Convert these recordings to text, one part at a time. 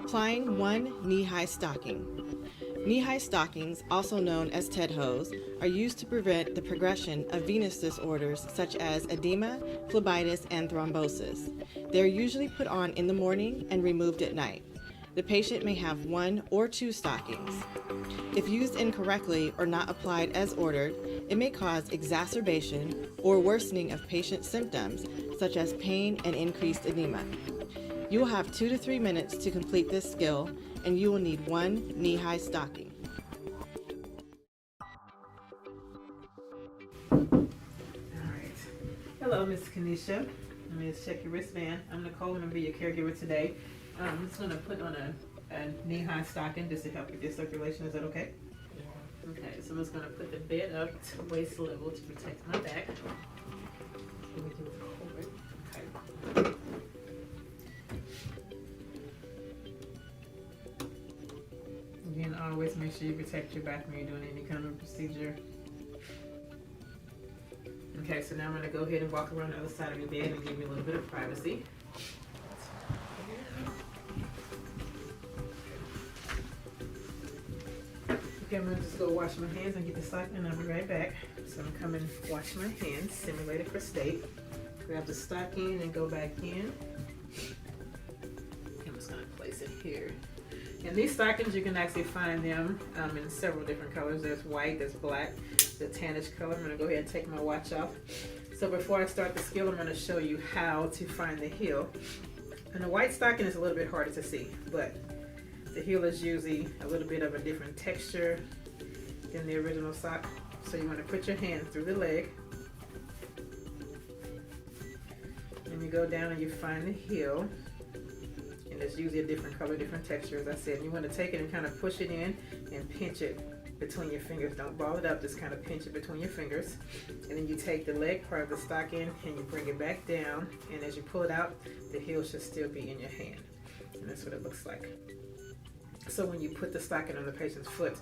Applying one knee-high stocking. Knee-high stockings, also known as TED hose, are used to prevent the progression of venous disorders such as edema, phlebitis, and thrombosis. They are usually put on in the morning and removed at night. The patient may have 1 or 2 stockings. If used incorrectly or not applied as ordered, it may cause exacerbation or worsening of patient symptoms such as pain and increased edema. You will have 2 to 3 minutes to complete this skill, and you will need 1 knee-high stocking. All right. Hello, Miss Kanisha. Let me just check your wristband. I'm Nicole. I'm going to be your caregiver today. I'm just going to put on a knee-high stocking just to help with your circulation. Is that okay? Yeah. Okay, so I'm just going to put the bed up to waist level to protect my back. Okay. Again, always make sure you protect your back when you're doing any kind of procedure. Okay, so now I'm going to go ahead and walk around the other side of your bed and give you a little bit of privacy. Okay, I'm going to just go wash my hands and get the stocking, and I'll be right back. So I'm going to come and wash my hands, simulated for state. Grab the stocking and go back in. I'm just going to place it here. And these stockings, you can actually find them in several different colors. There's white, there's black, the tannish color. I'm going to go ahead and take my watch off. So before I start the skill, I'm going to show you how to find the heel. And the white stocking is a little bit harder to see, but the heel is usually a little bit of a different texture than the original sock. So you want to put your hand through the leg. And you go down and you find the heel. And there's usually a different color, different texture, as I said. And you want to take it and kind of push it in and pinch it between your fingers. Don't ball it up, just kind of pinch it between your fingers. And then you take the leg part of the stocking and you bring it back down. And as you pull it out, the heel should still be in your hand. And that's what it looks like. So when you put the stocking on the patient's foot,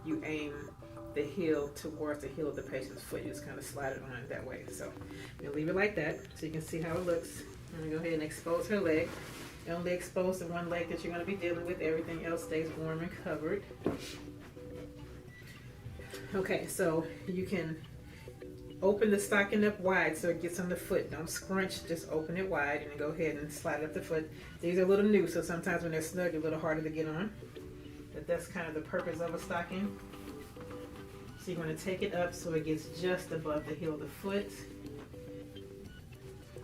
you aim the heel towards the heel of the patient's foot. You just kind of slide it on that way. So you'll leave it like that so you can see how it looks. I'm going to go ahead and expose her leg. Only expose the one leg that you're going to be dealing with. Everything else stays warm and covered. Okay, so you can open the stocking up wide so it gets on the foot. Don't scrunch, just open it wide and go ahead and slide up the foot. These are a little new, so sometimes when they're snug, they're a little harder to get on. But that's kind of the purpose of a stocking. So you're going to take it up so it gets just above the heel of the foot.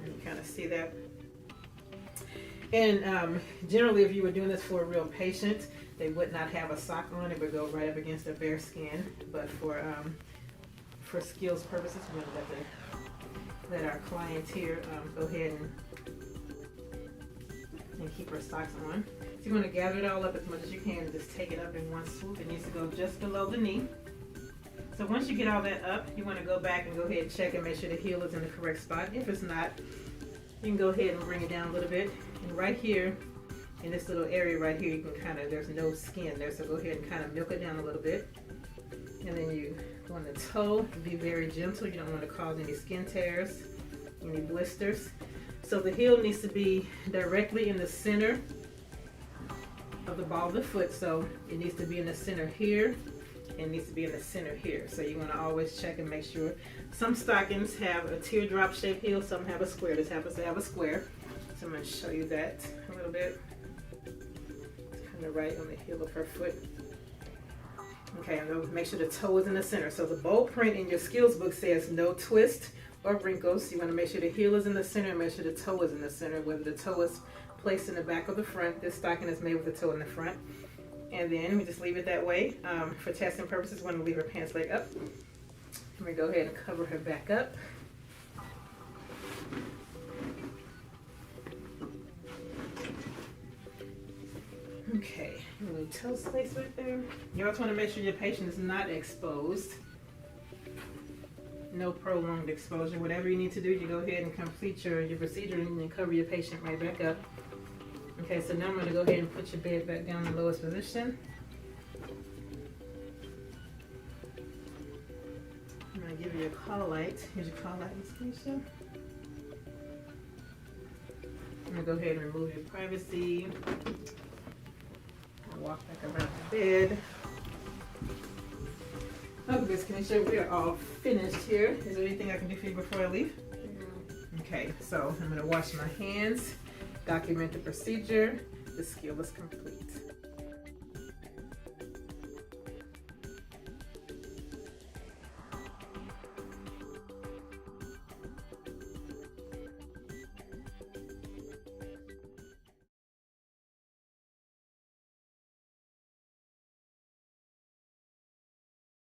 And you kind of see that. And generally, if you were doing this for a real patient, they would not have a sock on. It would go right up against their bare skin. But for skills purposes, we're going to let our client here go ahead and keep her socks on. So you want to gather it all up as much as you can and just take it up in one swoop. It needs to go just below the knee. So once you get all that up, you want to go back and go ahead and check and make sure the heel is in the correct spot. If it's not, you can go ahead and bring it down a little bit. And right here, in this little area right here, you can kind of, there's no skin there, so go ahead and kind of milk it down a little bit. And then you want the toe, be very gentle. You don't want to cause any skin tears, any blisters. So the heel needs to be directly in the center of the ball of the foot. So it needs to be in the center here, and it needs to be in the center here. So you want to always check and make sure. Some stockings have a teardrop shaped heel, some have a square. This happens to have a square. So I'm going to show you that a little bit. It's kind of right on the heel of her foot. Okay, and then make sure the toe is in the center. So the bold print in your skills book says no twist or wrinkles. You want to make sure the heel is in the center and make sure the toe is in the center. Whether the toe is placed in the back or the front, this stocking is made with the toe in the front. And then we just leave it that way. For testing purposes, we want to leave her pants leg up. I'm going to go ahead and cover her back up. Okay, a little toe space right there. You also want to make sure your patient is not exposed. No prolonged exposure. Whatever you need to do, you go ahead and complete your procedure and then cover your patient right back up. Okay, so now I'm going to go ahead and put your bed back down in the lowest position. I'm going to give you a call light. Here's your call light, Ms. Keisha. I'm going to go ahead and remove your privacy. Walk back around the bed. Okay, Miss Kenesha, we are all finished here. Is there anything I can do for you before I leave? No. Okay, so I'm gonna wash my hands, document the procedure. The skill is complete.